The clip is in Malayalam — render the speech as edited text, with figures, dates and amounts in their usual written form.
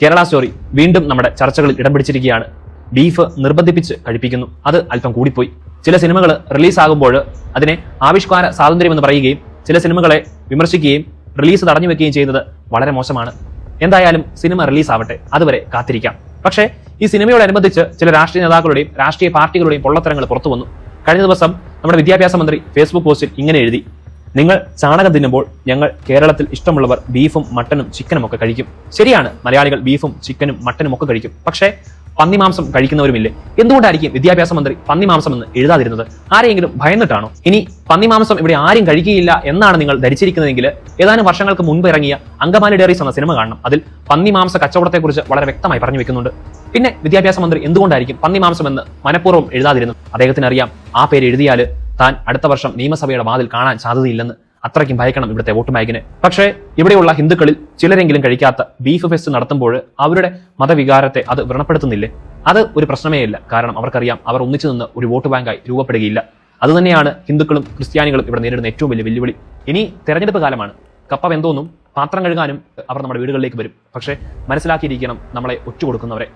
കേരള സ്റ്റോറി വീണ്ടും നമ്മുടെ ചർച്ചകളിൽ ഇടം പിടിച്ചിരിക്കുകയാണ്. ബീഫ് നിർബന്ധിപ്പിച്ച് കഴിപ്പിക്കുന്നു, അത് അല്പം കൂടിപ്പോയി. ചില സിനിമകൾ റിലീസാകുമ്പോൾ അതിനെ ആവിഷ്കാര സ്വാതന്ത്ര്യമെന്ന് പറയുകയും ചില സിനിമകളെ വിമർശിക്കുകയും റിലീസ് തടഞ്ഞു വെക്കുകയും ചെയ്യുന്നത് വളരെ മോശമാണ്. എന്തായാലും സിനിമ റിലീസാവട്ടെ, അതുവരെ കാത്തിരിക്കാം. പക്ഷേ ഈ സിനിമയോടനുബന്ധിച്ച് ചില രാഷ്ട്രീയ നേതാക്കളുടെയും രാഷ്ട്രീയ പാർട്ടികളുടെയും പൊള്ളത്തരങ്ങൾ പുറത്തു വന്നു. കഴിഞ്ഞ ദിവസം നമ്മുടെ വിദ്യാഭ്യാസ മന്ത്രി ഫേസ്ബുക്ക് പോസ്റ്റിൽ ഇങ്ങനെ എഴുതി: നിങ്ങൾ ചാണകം തിന്നുമ്പോൾ ഞങ്ങൾ കേരളത്തിൽ ഇഷ്ടമുള്ളവർ ബീഫും മട്ടനും ചിക്കനും ഒക്കെ കഴിക്കും. ശരിയാണ്, മലയാളികൾ ബീഫും ചിക്കനും മട്ടനും ഒക്കെ കഴിക്കും. പക്ഷേ പന്നിമാംസം കഴിക്കുന്നവരുമില്ലേ? എന്തുകൊണ്ടായിരിക്കും വിദ്യാഭ്യാസ മന്ത്രി പന്നിമാംസം എന്ന് എഴുതാതിരുന്നത്? ആരെയെങ്കിലും ഭയന്നിട്ടാണോ? ഇനി പന്നിമാംസം ഇവിടെ ആരും കഴിക്കുകയില്ല എന്നാണ് നിങ്ങൾ ധരിച്ചിരിക്കുന്നതെങ്കിൽ ഏതാനും വർഷങ്ങൾക്ക് മുൻപ് ഇറങ്ങിയ അങ്കമാലി ഡയറീസ് എന്ന സിനിമ കാണണം. അതിൽ പന്നിമാംസ കച്ചവടത്തെക്കുറിച്ച് വളരെ വ്യക്തമായി പറഞ്ഞു വെക്കുന്നുണ്ട്. പിന്നെ വിദ്യാഭ്യാസ മന്ത്രി എന്തുകൊണ്ടായിരിക്കും പന്നിമാംസം എന്ന് മനഃപൂർവ്വം എഴുതാതിരുന്നു? അദ്ദേഹത്തിന് അറിയാം, ആ പേര് എഴുതിയാൽ താൻ അടുത്ത വർഷം നിയമസഭയുടെ വാതിൽ കാണാൻ സാധ്യതയില്ലെന്ന്. അത്രയ്ക്കും ഭയക്കണം ഇവിടുത്തെ വോട്ട് ബാങ്കിന്. പക്ഷേ ഇവിടെയുള്ള ഹിന്ദുക്കളിൽ ചിലരെങ്കിലും കഴിക്കാത്ത ബീഫ് ഫെസ്റ്റ് നടത്തുമ്പോൾ അവരുടെ മതവികാരത്തെ അത് വ്രണപ്പെടുത്തുന്നില്ലേ? അത് ഒരു പ്രശ്നമേ ഇല്ല. കാരണം അവർക്കറിയാം, അവർ ഒന്നിച്ചു നിന്ന് ഒരു വോട്ട് ബാങ്കായി രൂപപ്പെടുകയില്ല. അതുതന്നെയാണ് ഹിന്ദുക്കളും ക്രിസ്ത്യാനികളും ഇവിടെ നേരിടുന്ന ഏറ്റവും വലിയ വെല്ലുവിളി. ഇനി തെരഞ്ഞെടുപ്പ് കാലമാണ്. കപ്പ വെന്തോന്നും പാത്രം കഴുകാനും അവർ നമ്മുടെ വീടുകളിലേക്ക് വരും. പക്ഷേ മനസ്സിലാക്കിയിരിക്കണം നമ്മളെ ഒറ്റുകൊടുക്കുന്നവരെ.